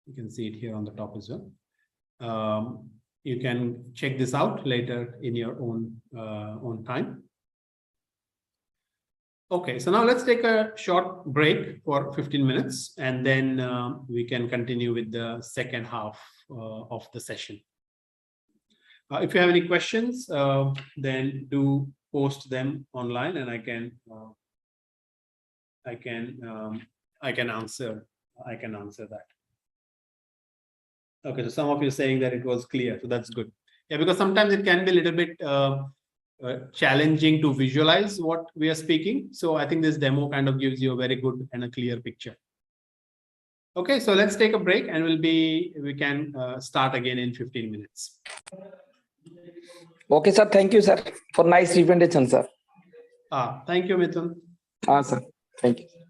You can see it here on the top as well. You can check this out later in your own time. Okay, so now let's take a short break for 15 minutes, and then we can continue with the second half of the session. If you have any questions, then do post them online, and I can answer that. Okay, so some of you are saying that it was clear, so that's good. Yeah, because sometimes it can be a little bit challenging to visualize what we are speaking. So I think this demo kind of gives you a very good and a clear picture. Okay, so let's take a break, and we can start again in 15 minutes. Okay, sir. Thank you, sir, for nice presentation, sir. Thank you, Mithun. Sir. Thank you.